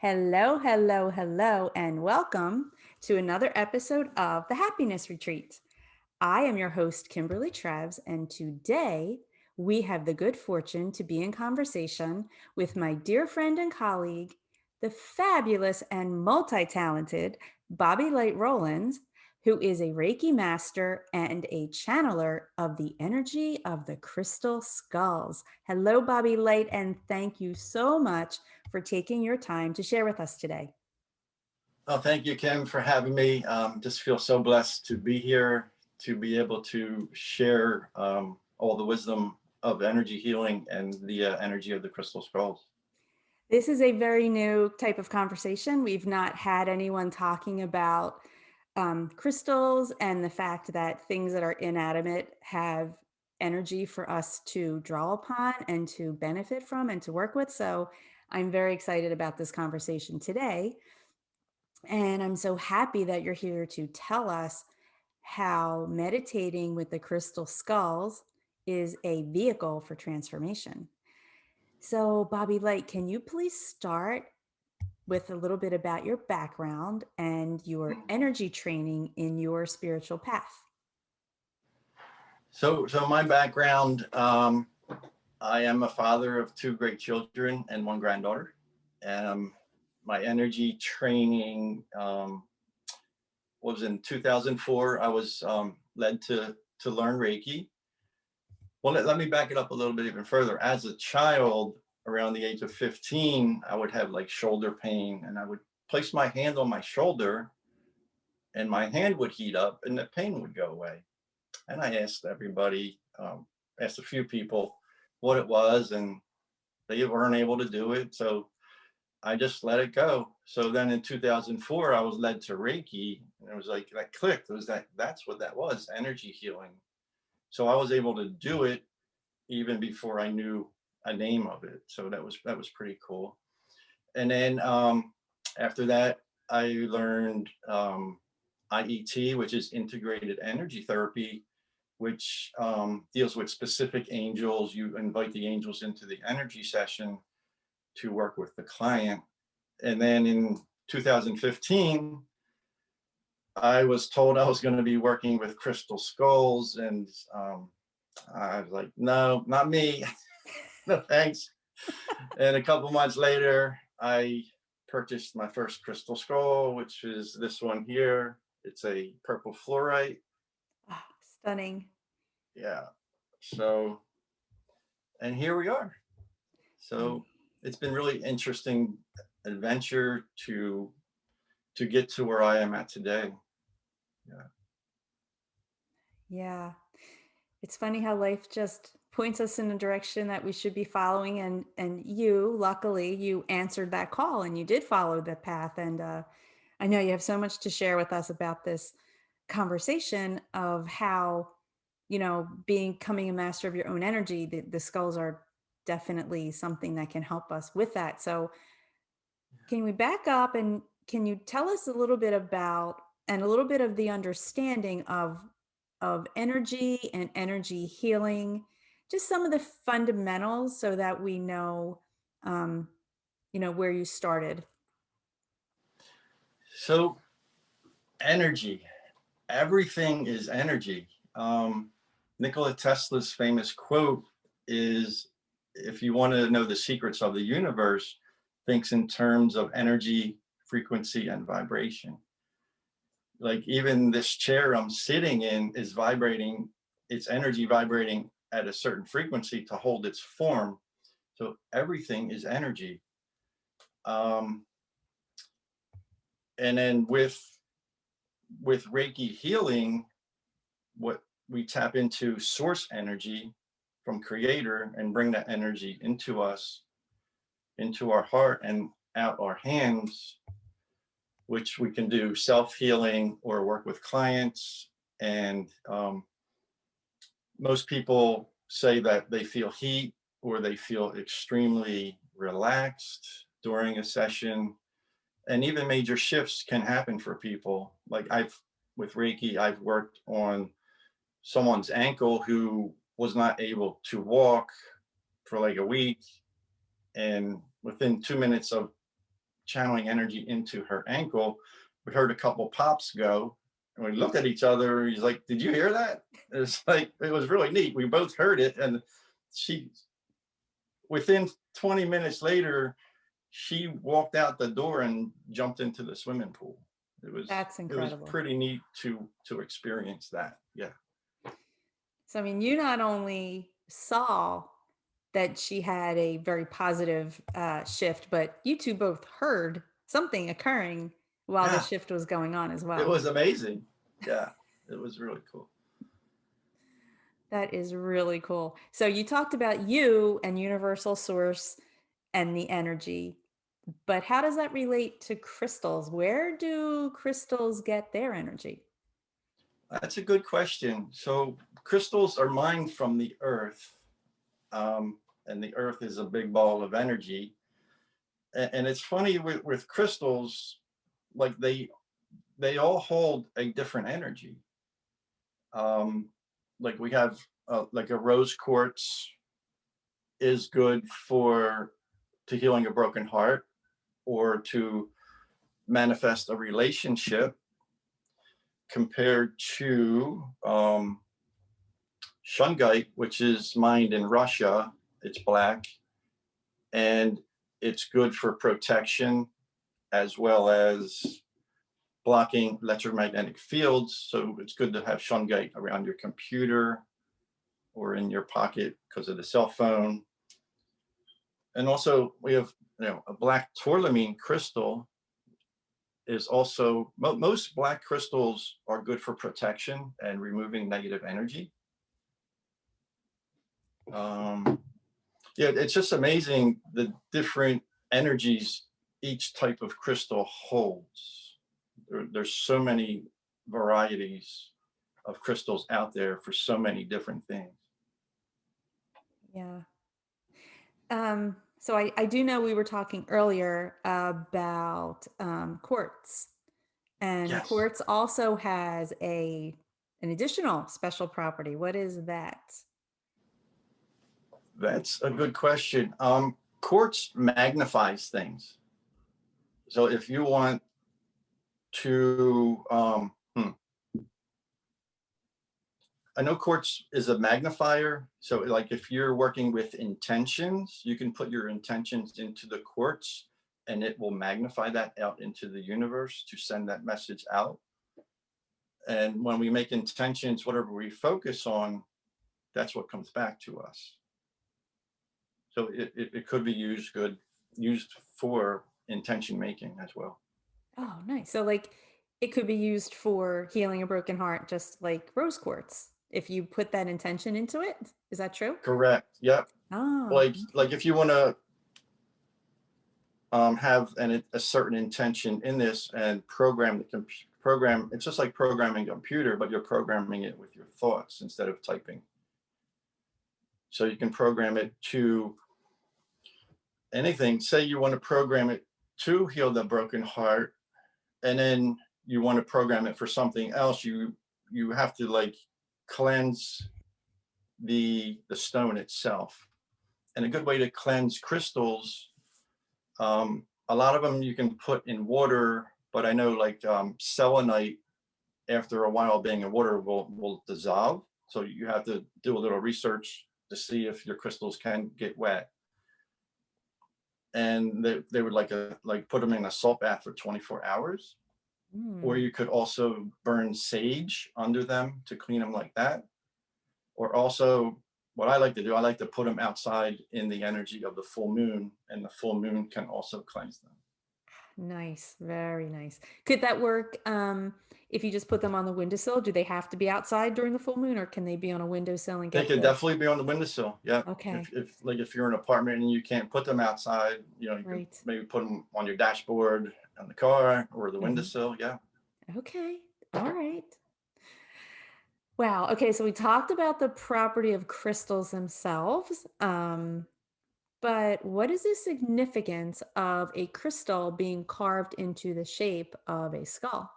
Hello, hello, hello, and welcome to another episode of the Happiness Retreat. I am your host, Kimberly Treves, and today we have the good fortune to be in conversation with my dear friend and colleague, the fabulous and multi-talented BobbyLight Rowlands, who is a Reiki master and a channeler of the energy of the crystal skulls. Hello, BobbyLight, and thank you so much for taking your time to share with us today. Oh, thank you, Kim, for having me. Just feel so blessed to be here, to be able to share all the wisdom of energy healing and the energy of the crystal skulls. This is a very new type of conversation. We've not had anyone talking about crystals and the fact that things that are inanimate have energy for us to draw upon and to benefit from and to work with. So I'm very excited about this conversation today. And I'm so happy that you're here to tell us how meditating with the crystal skulls is a vehicle for transformation. So, Bobby Light, can you please start with a little bit about your background and your energy training in your spiritual path? So my background, I am a father of two great children and one granddaughter. My energy training was in 2004. I was led to learn Reiki. Well, let me back it up a little bit even further. As a child, around the age of 15, I would have like shoulder pain, and I would place my hand on my shoulder and my hand would heat up and the pain would go away. And I asked everybody, asked a few people what it was, and they weren't able to do it. So I just let it go. So then in 2004, I was led to Reiki, and it was like that clicked. It was that's what that was, energy healing. So I was able to do it even before I knew a name of it. So that was pretty cool. And then after that, I learned IET, which is integrated energy therapy, which deals with specific angels. You invite the angels into the energy session to work with the client. And then in 2015, I was told I was going to be working with crystal skulls, and I was like, no, not me. No, thanks. And a couple months later, I purchased my first crystal skull, which is this one here. It's a purple fluorite. Ah, stunning. Yeah. So, and here we are. So it's been really interesting adventure to get to where I am at today. Yeah. Yeah. It's funny how life just points us in a direction that we should be following, and you, luckily, you answered that call and you did follow the path. And I know you have so much to share with us about this conversation of how, becoming a master of your own energy, the skulls are definitely something that can help us with that. So can we back up and can you tell us a little bit about and a little bit of the understanding of energy and energy healing, just some of the fundamentals so that we know um, where you started. So energy, everything is energy. Nikola Tesla's famous quote is, if you want to know the secrets of the universe, thinks in terms of energy, frequency, and vibration. Like even this chair I'm sitting in is vibrating, its energy vibrating at a certain frequency to hold its form. So everything is energy. Um, and then with Reiki healing, what we tap into source energy from creator and bring that energy into us, into our heart and out our hands, which we can do self-healing or work with clients. And most people say that they feel heat or they feel extremely relaxed during a session. And even major shifts can happen for people. Like with Reiki, I've worked on someone's ankle who was not able to walk for like a week. And within 2 minutes of channeling energy into her ankle. We heard a couple pops go, and we looked at each other. He's like, "Did you hear that?" It's like, it was really neat. We both heard it, and she, within 20 minutes later, she walked out the door and jumped into the swimming pool. That's It was incredible. pretty neat to experience that. Yeah. So, I mean, you not only saw that she had a very positive shift, but you two both heard something occurring while the Yeah. shift was going on as It well. was amazing. Yeah. It was really cool. That is really cool. So, you talked about you and Universal Source and the energy, but how does that relate to crystals? Where do crystals get their energy? That's a good question. So crystals are mined from the earth, and the earth is a big ball of energy. And it's funny with crystals, like they all hold a different energy. Um, like we have like a rose quartz is good for to healing a broken heart or to manifest a relationship, compared to shungite, which is mined in Russia. It's black, and it's good for protection as well as blocking electromagnetic fields. So it's good to have shungite around your computer or in your pocket because of the cell phone. And also we have, a black tourmaline crystal is also, most black crystals are good for protection and removing negative energy. Um, yeah, it's just amazing the different energies each type of crystal holds. There's so many varieties of crystals out there for so many different things. Yeah. So I do know we were talking earlier about quartz, and Yes, quartz also has an additional special property. What is that? that's a good question. Quartz magnifies things. So if you want to, I know quartz is a magnifier. So like if you're working with intentions, you can put your intentions into the quartz and it will magnify that out into the universe to send that message out. And when we make intentions, whatever we focus on, that's what comes back to us. So it could be used for intention making as well. Oh, nice. So like it could be used for healing a broken heart, just like rose quartz, if you put that intention into it. Is that true? Correct. Yep. Oh, Like if you want to have a certain intention in this and program program, it's just like programming a computer, but you're programming it with your thoughts instead of typing. So you can program it to anything. Say you want to program it to heal the broken heart, and then you want to program it for something else. You have to like cleanse the stone itself. And a good way to cleanse crystals, a lot of them you can put in water, but I know like selenite, after a while being in water, will dissolve. So you have to do a little research to see if your crystals can get wet. And they would like put them in a salt bath for 24 hours. Or mm. you could also burn sage under them to clean them like that. Or also, what I like to do, I like to put them outside in the energy of the full moon, and the full moon can also cleanse them. Nice, very nice. Could that work if you just put them on the windowsill? Do they have to be outside during the full moon, or can they be on a windowsill and They get could the definitely be on the windowsill. Yeah. Okay, If you're in an apartment and you can't put them outside, you can right. maybe put them on your dashboard on the car or the Hmm. windowsill. Yeah. Okay. All right. Wow. Okay, so we talked about the property of crystals themselves. But what is the significance of a crystal being carved into the shape of a skull?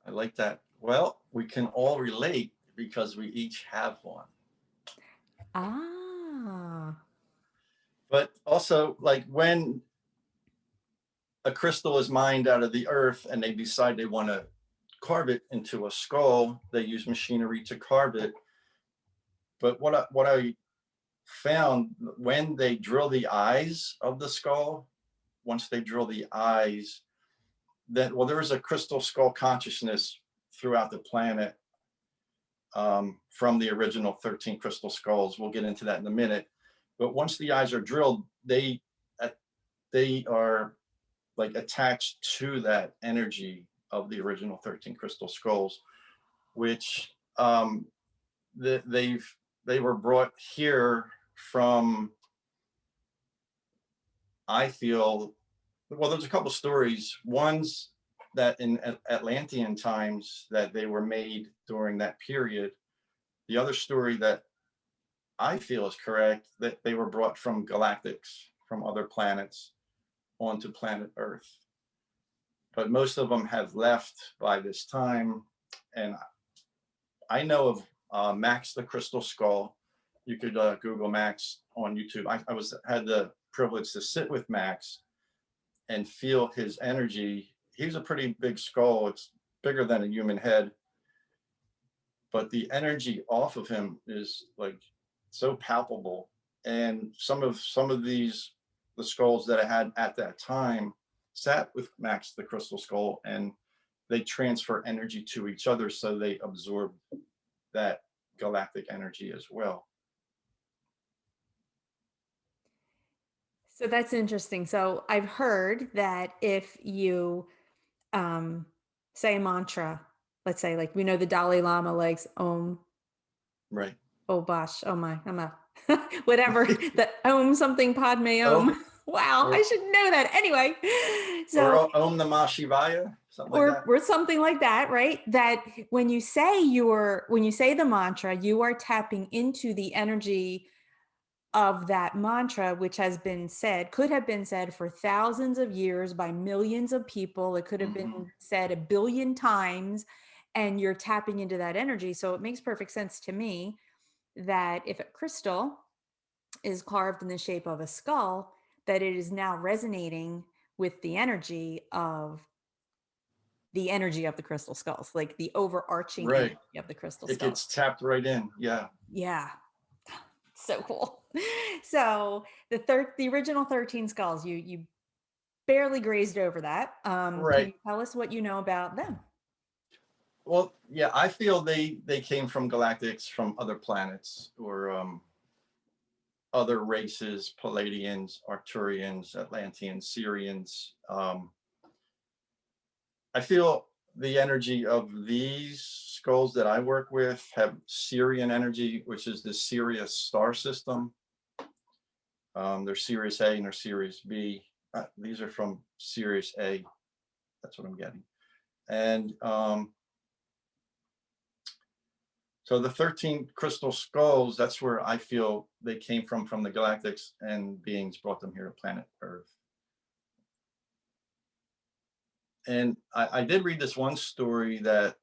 I like that. Well, we can all relate because we each have one. Ah. But also, like a crystal is mined out of the earth and they decide they want to carve it into a skull, they use machinery to carve it. But what I found, when they drill the eyes of the skull, once they drill the eyes, that, well, there is a crystal skull consciousness throughout the planet, from the original 13 crystal skulls. We'll get into that in a minute. But once the eyes are drilled, they are like attached to that energy of the original 13 crystal skulls, which, they were brought here from, I feel, well, there's a couple stories. One's that in Atlantean times that they were made during that period. The other story that I feel is correct, that they were brought from galactics, from other planets onto planet Earth. But most of them have left by this time. And I know of Max the Crystal Skull. You could Google Max on YouTube. Had the privilege to sit with Max and feel his energy. He's a pretty big skull. It's bigger than a human head, but the energy off of him is like so palpable. And some of these, the skulls that I had at that time, sat with Max the Crystal Skull, and they transfer energy to each other, so they absorb that galactic energy as well. So that's interesting. So I've heard that if you um, say a mantra, let's say, like we know the Dalai Lama likes Om, Right. oh gosh, oh my, I'm a whatever, the Om something Padme Oh, Om. Wow, I or should know that. Anyway, or so Om Namah Shivaya, something like that. or something like that, right? That when you say when you say the mantra, you are tapping into the energy of that mantra, which has been said, could have been said for thousands of years by millions of people. It could have Hmm. been said a billion times, and you're tapping into that energy. So it makes perfect sense to me that if a crystal is carved in the shape of a skull, that it is now resonating with the energy of the crystal skulls, like the overarching Right. energy of the crystal It skulls. gets tapped right in. Yeah. Yeah. So cool. So the original 13 skulls, you barely grazed over that. Can Right. you tell us what you know about them? Well, yeah, I feel they came from galactics, from other planets, or other races: Palladians, Arcturians, Atlanteans, Syrians. I feel the energy of these skulls that I work with have Syrian energy, which is the Sirius star system. There's Sirius A and there's Sirius B. These are from Sirius A. That's what I'm getting. And so the 13 crystal skulls, that's where I feel they came from the galactics, and beings brought them here to planet Earth. And I did read this one story that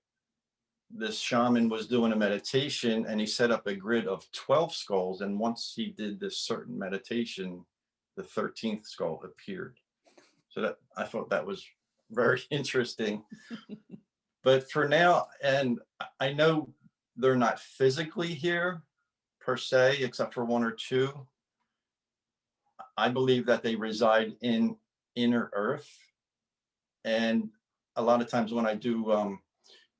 this shaman was doing a meditation and he set up a grid of 12 skulls. And once he did this certain meditation, the 13th skull appeared. So that, I thought that was very interesting. But for now, and I know they're not physically here per se, except for one or two. I believe that they reside in inner earth. And a lot of times when I do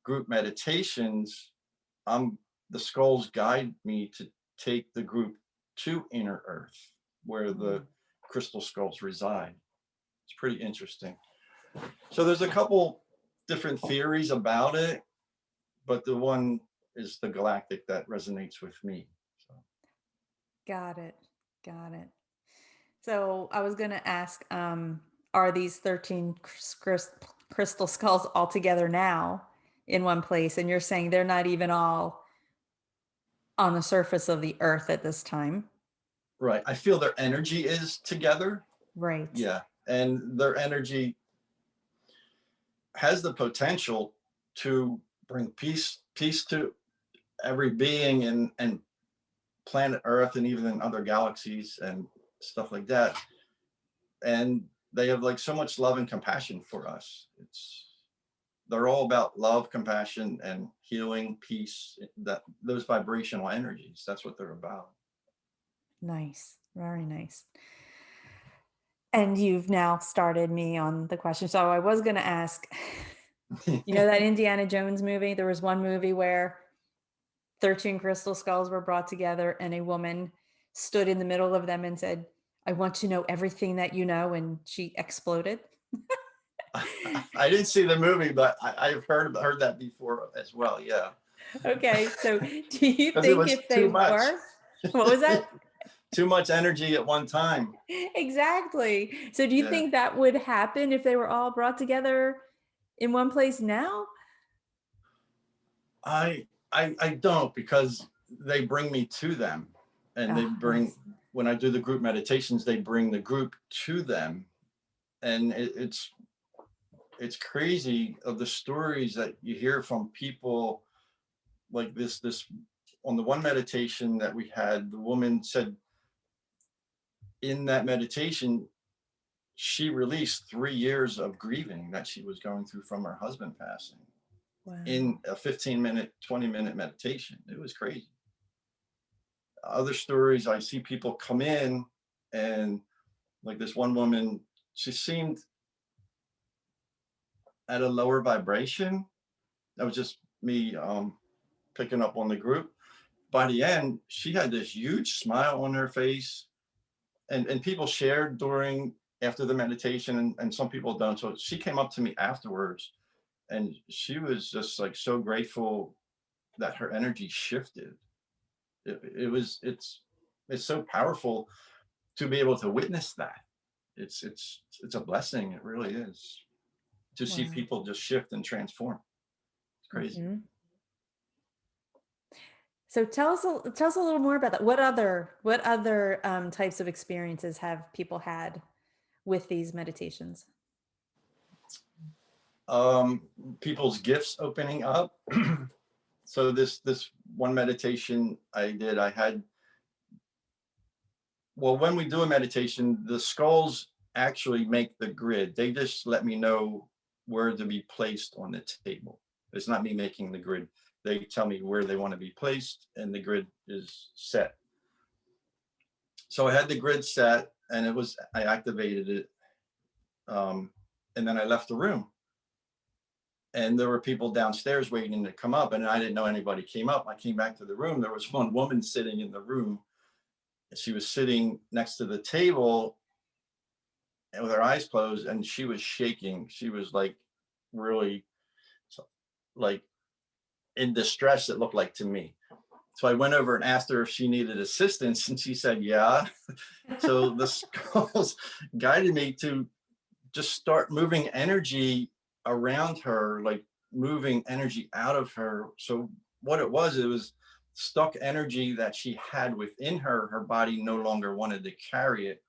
group meditations, the skulls guide me to take the group to inner earth, where the crystal skulls reside. It's pretty interesting. So there's a couple different theories about it, but the one is the galactic that resonates with me. So. Got it. Got it. So I was going to ask, are these 13 crystal skulls all together now in one place? And you're saying they're not even all on the surface of the earth at this time. Right. I feel their energy is together. Right. Yeah. And their energy has the potential to bring peace to every being, and planet Earth, and even in other galaxies and stuff like that. And they have like so much love and compassion for us. They're all about love, compassion, and healing, peace. That those vibrational energies. That's what they're about. Nice. Very nice. And you've now started me on the question. So I was going to ask, you know, that Indiana Jones movie? There was one movie where 13 crystal skulls were brought together and a woman stood in the middle of them and said, I want to know everything that you know. And she exploded. I didn't see the movie, but I've heard that before as well. Yeah, Okay. So do you because it think was if they too much, were, what was that? too much energy at one time. Exactly. So do you Yeah, think that would happen if they were all brought together in one place now? I don't, because they bring me to them, and they Ah, bring nice. when I do the group meditations, they bring the group to them, and it's crazy of the stories that you hear from people like this on the one meditation that we had, the woman said in that meditation she released 3 years of grieving that she was going through from her husband passing Wow. in a 15-minute 20-minute meditation. It was crazy. Other stories, I see people come in, and like this one woman, she seemed at a lower vibration. That was just me picking up on the group. By the end, she had this huge smile on her face, and people shared during after the meditation, and some people don't. So she came up to me afterwards, and she was just like so grateful that her energy shifted. It's so powerful to be able to witness that. It's a blessing. It really is, to see Wow. people just shift and transform. It's crazy. Hmm. So tell us a little more about that. What other types of experiences have people had with these meditations? um People's gifts opening up. So this one meditation I did, I had, well, when we do a meditation, the skulls actually make the grid. They just let me know where to be placed on the table. It's not me making the grid. They tell me where they want to be placed, and the grid is set. So I had the grid set, and I activated it, um, and then I left the room. And there were people downstairs waiting to come up, and I didn't know anybody came up. I came back to the room. There was one woman sitting in the room. She was sitting next to the table and with her eyes closed, and she was shaking. She was like really like in distress, it looked like to me. So I went over and asked her if she needed assistance, and she said yeah. So the skulls guided me to just start moving energy around her, like moving energy out of her. So what it was stuck energy that she had within her. Her body no longer wanted to carry it.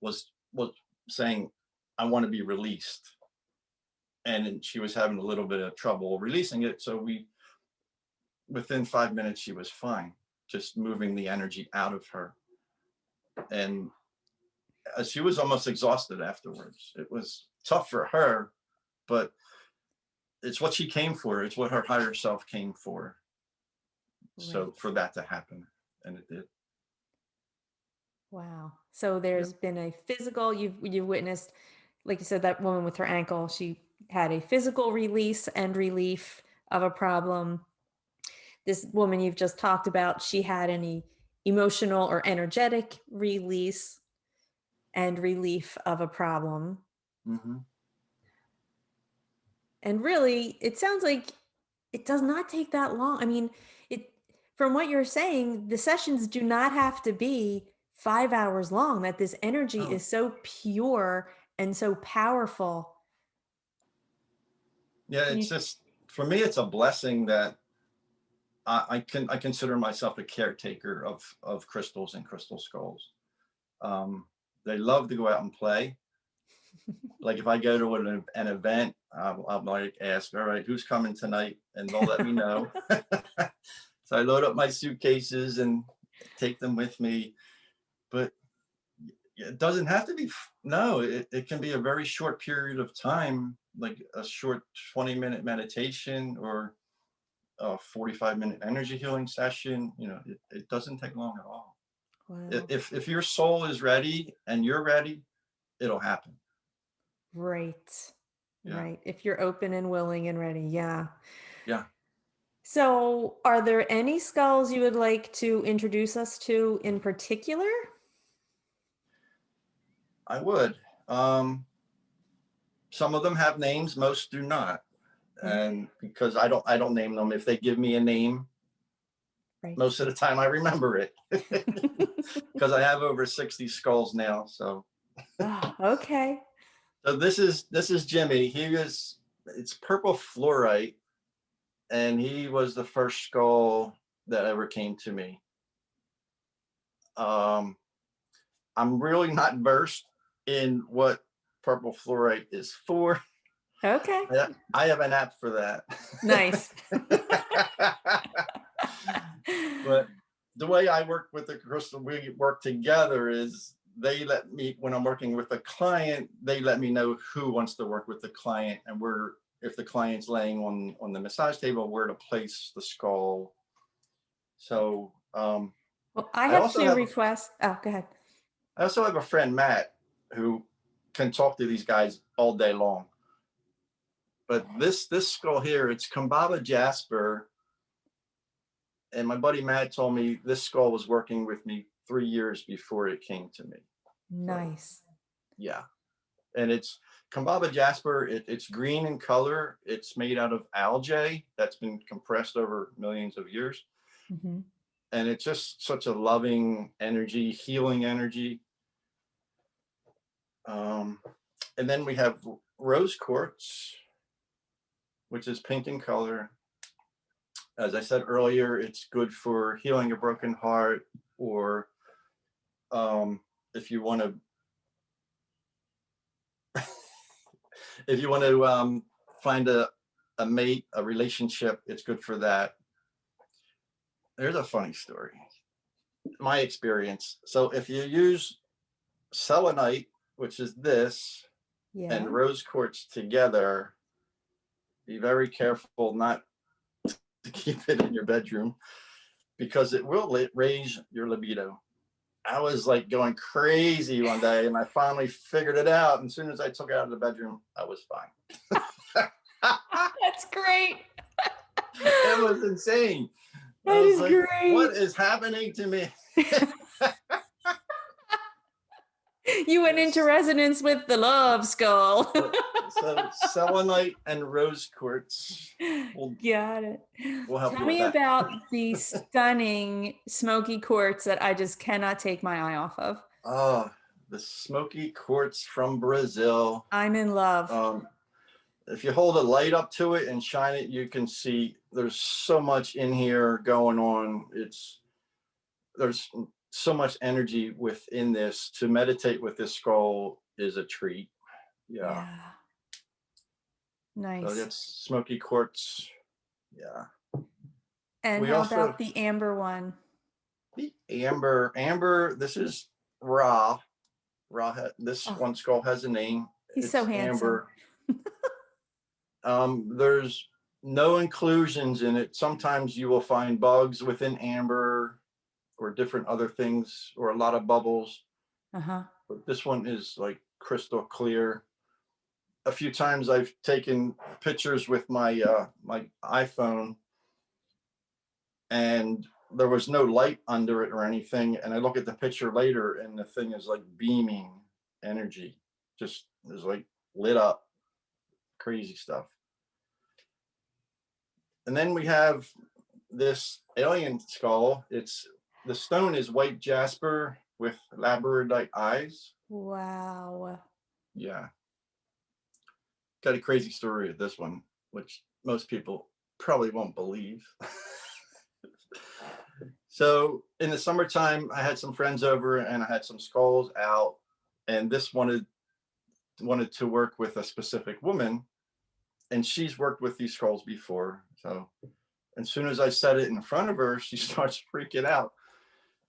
Was saying, I want to be released. And she was having a little bit of trouble releasing it. So within 5 minutes, she was fine, just moving the energy out of her. And she was almost exhausted afterwards. It was tough for her, but it's what she came for. It's what her higher self came for. So Right. for that to happen, and it did. Wow. So Yep. there's been a physical, you've witnessed, like you said, that woman with her ankle, she had a physical release and relief of a problem. This woman you've just talked about, she had any emotional or energetic release and relief of a problem. Hmm. And really, it sounds like it does not take that long. I mean, it from what you're saying, the sessions do not have to be 5 hours long, that this energy Oh, is so pure and so powerful. yeah. Can It's you just, for me, it's a blessing that I consider myself a caretaker of crystals and crystal skulls. Um, they love to go out and play. Like if I go to an event, I'll like ask, all right, who's coming tonight, and they'll let me know. So I load up my suitcases and take them with me. But it doesn't have to be, no, it can be a very short period of time, like a short 20-minute meditation or a 45-minute energy healing session. It doesn't take long at all. Wow. If your soul is ready and you're ready, it'll happen. Right. Yeah. Right. If you're open and willing and ready. Yeah. Yeah, So, are there any skulls you would like to introduce us to in particular? I would. Um, some of them have names, most do not. Okay. And because I don't name them, if they give me a name, Right. most of the time I remember it because I have over 60 skulls now. So Ah, okay. this is Jimmy. It's purple fluorite, and he was the first skull that ever came to me. Um, I'm really not versed in what purple fluorite is for. Okay. I have an app for that. Nice. But the way I work with the crystal, we work together is they let me, when I'm working with a client, they let me know who wants to work with the client and where, if the client's laying on the massage table, where to place the skull. So Well, I I have also two have a requests. Oh, go ahead. I also have a friend, Matt, who can talk to these guys all day long. But this skull here, it's Kambaba Jasper, and my buddy Matt told me this skull was working with me 3 years before it came to me. So Nice. yeah, and it's Kambaba Jasper. It's green in color. It's made out of algae that's been compressed over millions of years, Hmm. and it's just such a loving energy, healing energy. Um, and then we have rose quartz, which is pink in color. As I said earlier, it's good for healing a broken heart, or if you want to if you want to find a mate, a relationship, it's good for that. There's a funny story. My experience. So if you use selenite, which is this, and Yeah. rose quartz together, be very careful not to keep it in your bedroom because it will raise your libido. I was like going crazy one day and I finally figured it out. And as soon as I took it out of the bedroom, I was fine. That's great. It was insane. I That was is like, what great. is happening to me? You went into Yes. resonance with the love skull. So selenite and rose quartz will Got it. will help Tell you with me that. about the stunning smoky quartz that I just cannot take my eye off of. Oh, the smoky quartz from Brazil. I'm in love. Um, if you hold a light up to it and shine it, you can see there's so much in here going on. There's so much energy within this. To meditate with this skull is a treat. Yeah. Yeah. So Nice. that's smoky quartz. Yeah. And We how also about the amber one? the amber. This is raw. This Oh, one skull has a name. he's so It's handsome. amber. There's no inclusions in it. Sometimes you will find bugs within amber or different other things or a lot of bubbles. Uh-huh. But this one is like crystal clear. A few times I've taken pictures with my iPhone and there was no light under it or anything. And I look at the picture later and the thing is like beaming energy, just is like lit up, crazy stuff. And then we have this alien skull. The stone is white jasper with labradorite eyes. Wow. Yeah, got a crazy story with this one, which most people probably won't believe. So in the summertime, I had some friends over and I had some skulls out, and this wanted to work with a specific woman, and she's worked with these skulls before. So as soon as I set it in front of her, she starts freaking out.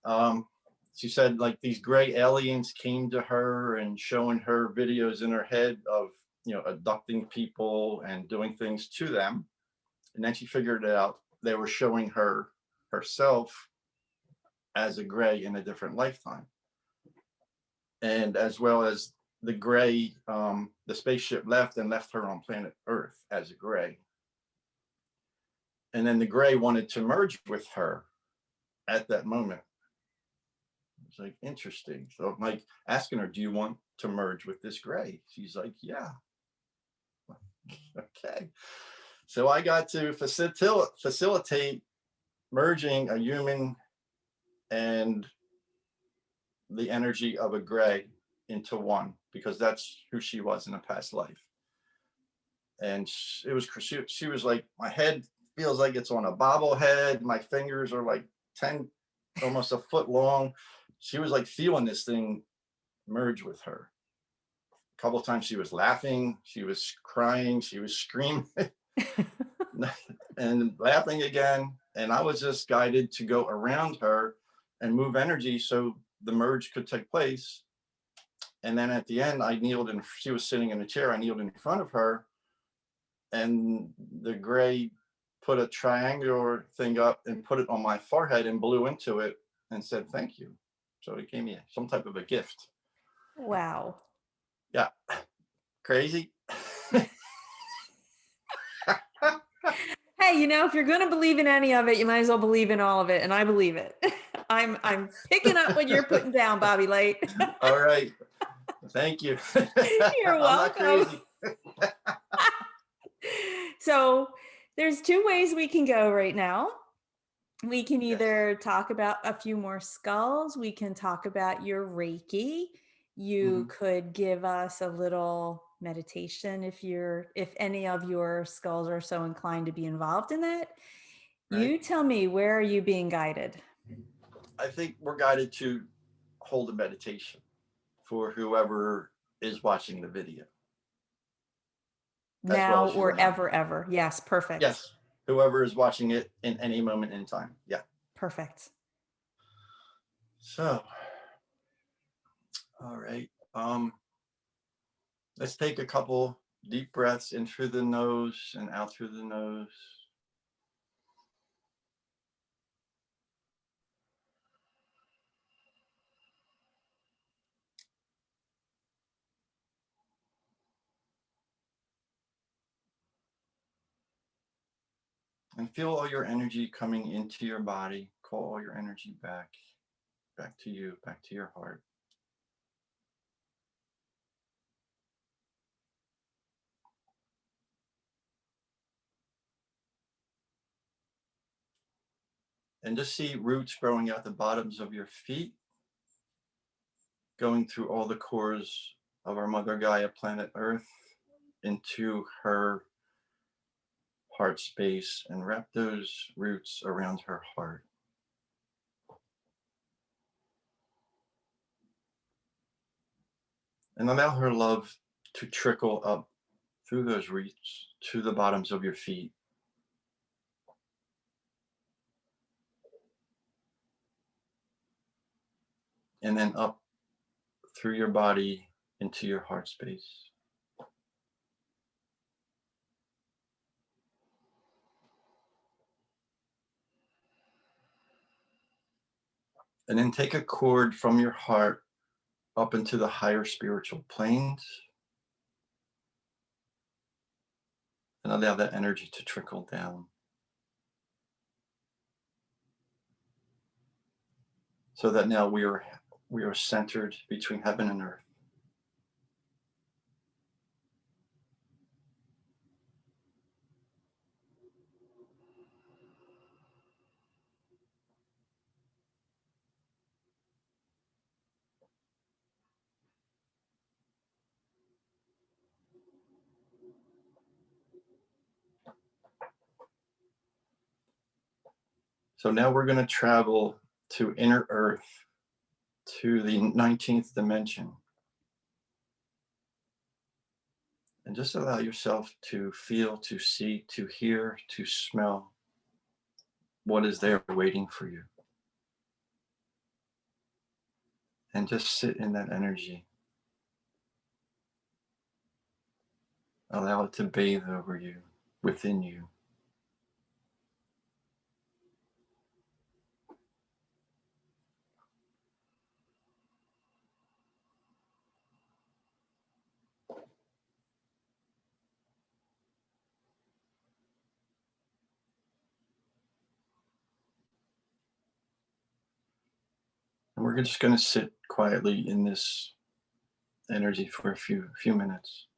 Um, she said like these gray aliens came to her and showing her videos in her head of, abducting people and doing things to them. And then she figured it out. They were showing her herself as a gray in a different lifetime. And as well as the gray, the spaceship left and left her on planet Earth as a gray. And then the gray wanted to merge with her at that moment. It's like, interesting. So I'm like asking her, do you want to merge with this gray? She's like, yeah. Okay. So I got to facilitate merging a human and the energy of a gray into one, because that's who she was in a past life. And it was, she was like, my head feels like it's on a bobblehead. My fingers are like 10, almost a foot long. She was like feeling this thing merge with her. A couple of times she was laughing, she was crying, she was screaming and laughing again. And I was just guided to go around her and move energy so the merge could take place. And then at the end, I kneeled, and she was sitting in a chair. I kneeled in front of her, and the gray put a triangular thing up and put it on my forehead and blew into it and said, thank you. So it gave me some type of a gift. Wow. Yeah. Crazy. Hey, if you're going to believe in any of it, you might as well believe in all of it. And I believe it. I'm picking up what you're putting down, BobbyLight. All right. Thank you. You're I'm not welcome. crazy. So there's two ways we can go right now. We can Yes. either talk about a few more skulls. We can talk about your Reiki. You could give us a little meditation if any of your skulls are so inclined to be involved in that. Right. You tell me, where are you being guided? I think we're guided to hold a meditation for whoever is watching the video, as well Now as you or and I. ever. Yes, perfect. Yes. Whoever is watching it in any moment in time. Yeah. Perfect. So, all right. Let's take a couple deep breaths in through the nose and out through the nose. And feel all your energy coming into your body. Call all your energy back to you, back to your heart. And just see roots growing out the bottoms of your feet, going through all the cores of our Mother Gaia, planet Earth, into her heart space, and wrap those roots around her heart. And allow her love to trickle up through those roots to the bottoms of your feet. And then up through your body into your heart space. And then take a cord from your heart up into the higher spiritual planes, and allow that energy to trickle down. So that now we are centered between heaven and earth. So now we're going to travel to inner earth, to the 19th dimension. And just allow yourself to feel, to see, to hear, to smell what is there waiting for you. and just sit in that energy. Allow it to bathe over you, within you. And we're just going to sit quietly in this energy for a few minutes.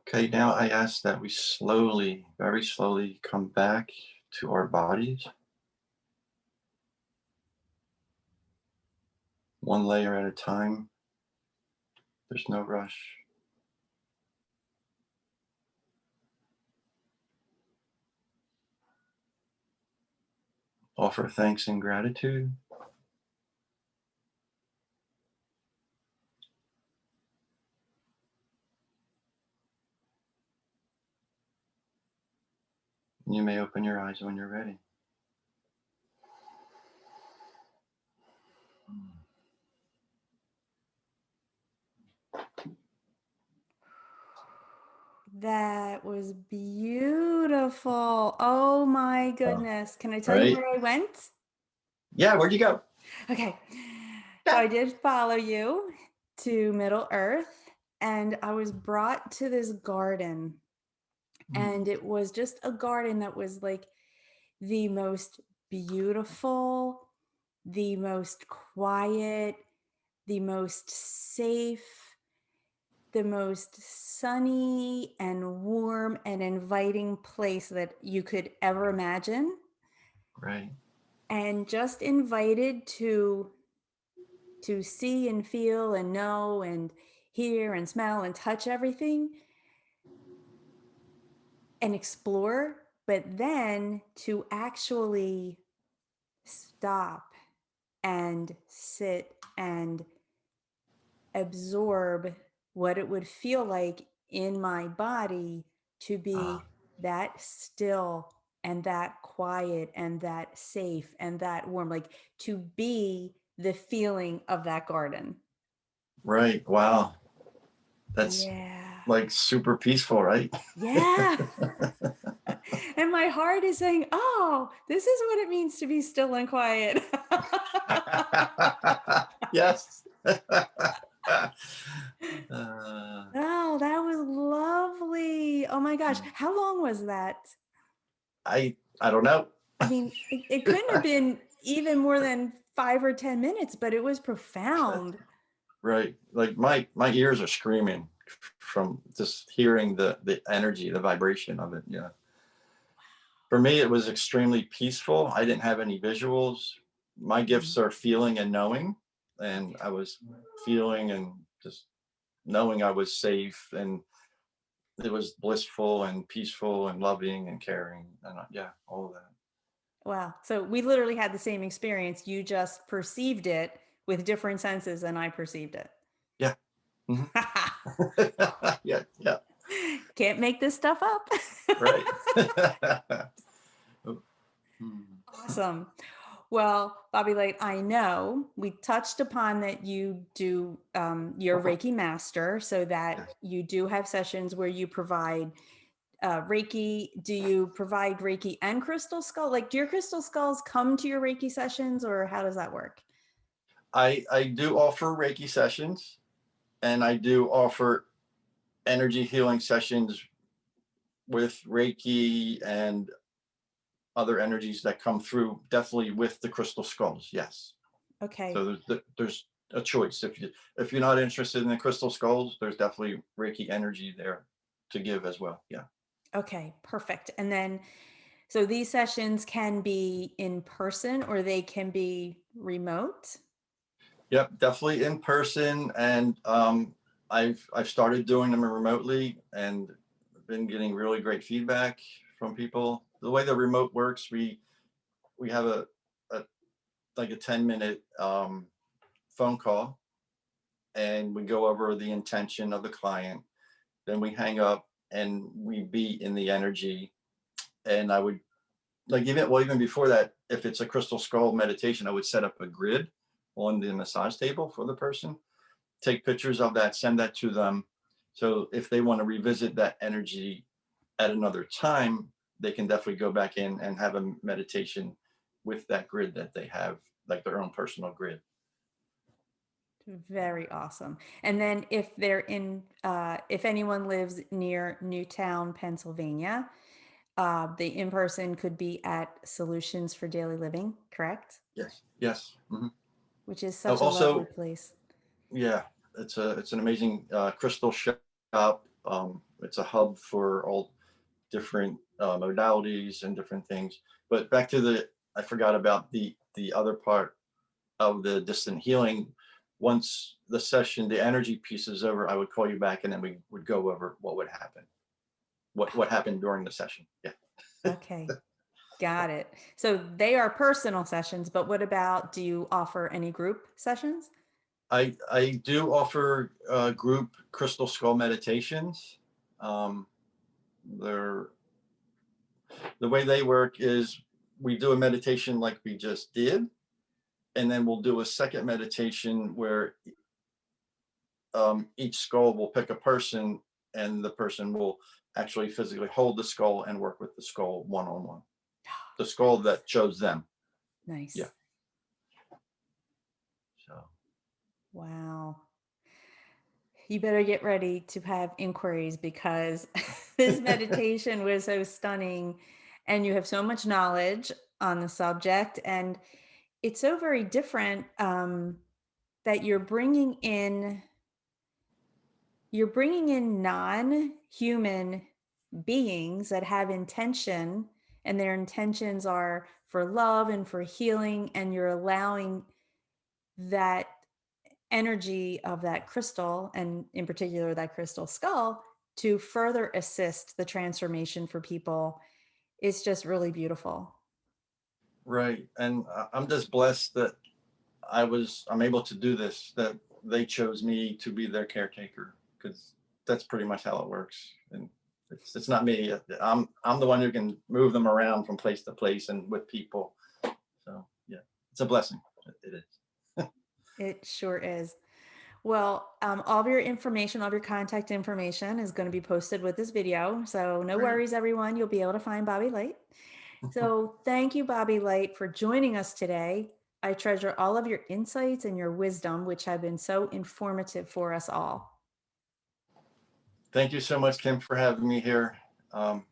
Okay, now I ask that we slowly, very slowly come back to our bodies, one layer at a time. There's no rush. Offer thanks and gratitude. You may open your eyes when you're ready. That was beautiful. Oh my Oh, goodness. Can I tell you right? where I went? Yeah, where'd you go? Okay. So Yeah. I did follow you to Middle Earth, and I was brought to this garden. And it was just a garden that was like the most beautiful, the most quiet, the most safe, the most sunny and warm and inviting place that you could ever imagine. Right. And just invited to see and feel and know and hear and smell and touch everything and explore, but then to actually stop and sit and absorb what it would feel like in my body to Ah, be that still and that quiet and that safe and that warm, like to be the feeling of that garden. right. Wow. That's Yeah. like super peaceful, right? Yeah. And my heart is saying, oh, this is what it means to be still and quiet. Yes. Oh, that was lovely. Oh my gosh. How long was that? I don't know. I mean, it couldn't have been even more than 5 or 10 minutes, but it was profound. Right. Like my ears are screaming from just hearing the energy, the vibration of it. Yeah. For me, it was extremely peaceful. I didn't have any visuals. My Mhm. gifts are feeling and knowing, and I was feeling and just knowing I was safe, and it was blissful and peaceful and loving and caring, and yeah, all of that. Wow. So we literally had the same experience. You just perceived it with different senses than I perceived it. Yeah. Mhm. Yeah. Yeah. Can't make this stuff up. Right. Oh, mm, Awesome. Well, Bobby Light, I know we touched upon that you do your Reiki master, so that yes. you do have sessions where you provide Reiki. Do you provide Reiki and crystal skull? Like, do your crystal skulls come to your Reiki sessions, or how does that work? I do offer Reiki sessions, and I do offer energy healing sessions with Reiki and other energies that come through, definitely with the crystal skulls. Yes. Okay. So there's a choice. If you're not interested in the crystal skulls, there's definitely Reiki energy there to give as well. Yeah. Okay, perfect. And then, so these sessions can be in person or they can be remote. Yep, definitely in person, and I've started doing them remotely, and been getting really great feedback from people. The way the remote works, we have a like a 10-minute phone call, and we go over the intention of the client. Then we hang up and we be in the energy. And I would like even before that, if it's a crystal skull meditation, I would set up a grid on the massage table for the person, take pictures of that, send that to them. So if they want to revisit that energy at another time, they can definitely go back in and have a meditation with that grid that they have, like their own personal grid. Very awesome. And then if they're in, if anyone lives near Newtown, Pennsylvania, the in person could be at Solutions for Daily Living, correct? Yes, yes. Mhm. Which is Oh, such a lovely also, place. yeah, it's an amazing crystal shop. It's a hub for all different modalities and different things. But back to I forgot about the other part of the distant healing. Once the session, the energy piece is over, I would call you back, and then we would go over what would happen, what happened during the session. Yeah. Okay, got it. So they are personal sessions, but what about, do you offer any group sessions? I do offer group crystal skull meditations. Um, they're the way they work is we do a meditation like we just did, and then we'll do a second meditation where each skull will pick a person, and the person will actually physically hold the skull and work with the skull one on one. The skull Nice. that chose them. Yeah. Nice. So Wow. You better get ready to have inquiries because this meditation was so stunning and you have so much knowledge on the subject, and it's so very different, that you're bringing in non-human beings that have intention, and their intentions are for love and for healing, and you're allowing that energy of that crystal, and in particular that crystal skull, to further assist the transformation for people. It's just really beautiful. right, and I'm just blessed that I'm able to do this. That they chose me to be their caretaker, because that's pretty much how it works. And it's not me. I'm the one who can move them around from place to place and with people. So yeah, it's a blessing. It is. It sure is. Well, all of your information, all of your contact information is going to be posted with this video. So no Great. worries, everyone. You'll be able to find Bobby Light. So thank you, Bobby Light, for joining us today. I treasure all of your insights and your wisdom, which have been so informative for us all. Thank you so much, Kim, for having me here. I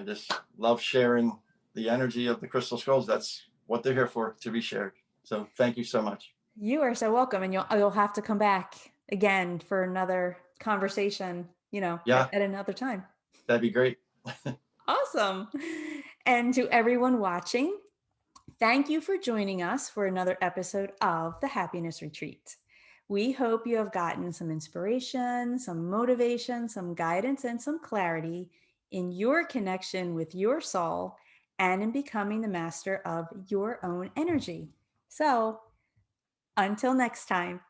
just love sharing the energy of the crystal skulls, that's what they're here for, to be shared. So thank you so much. You are so welcome, and you'll have to come back again for another conversation, Yeah, at another time. that'd be great. Awesome. And to everyone watching, thank you for joining us for another episode of the Happiness Retreat. We hope you have gotten some inspiration, some motivation, some guidance, and some clarity in your connection with your soul and in becoming the master of your own energy. So, until next time,